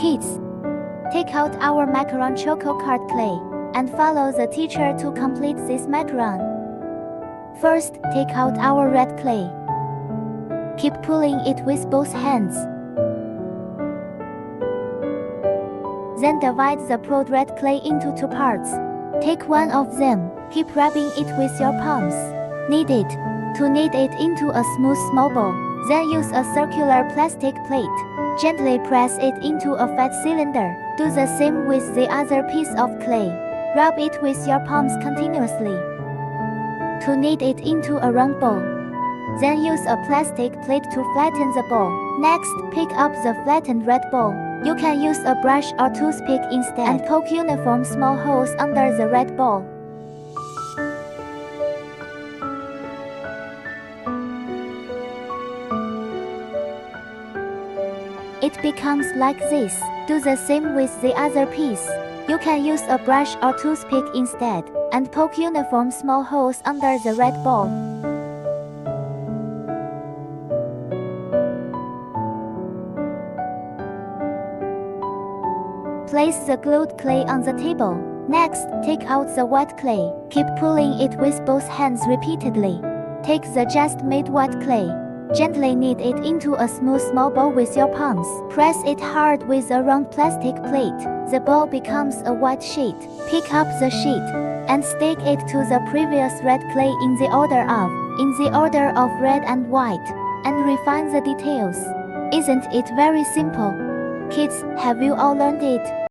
Kids, take out our macaron choco card clay and follow the teacher to complete this macaron. First, take out our red clay. Keep pulling it with both hands. Then divide the pulled red clay into 2 parts. Take one of them, keep rubbing it with your palms. Knead it. To knead it into a smooth small ball, then use a circular plastic plate. Gently press it into a fat cylinder. Do the same with the other piece of clay. Rub it with your palms continuously. To knead it into a round ball. Then use a plastic plate to flatten the ball. Next, pick up the flattened red ball. You can use a brush or toothpick instead and poke uniform small holes under the red ball. It becomes like this. Do the same with the other piece. You can use a brush or toothpick instead and poke uniform small holes under the red ball. Place the glued clay on the table. Next, take out the white clay. Keep pulling it with both hands repeatedly. Take the just made white clay. Gently knead it into a smooth small ball with your palms. Press it hard with a round plastic plate. The ball becomes a white sheet. Pick up the sheet and stick it to the previous red clay in the order of red and white, and refine the details. Isn't it very simple? Kids, have you all learned it?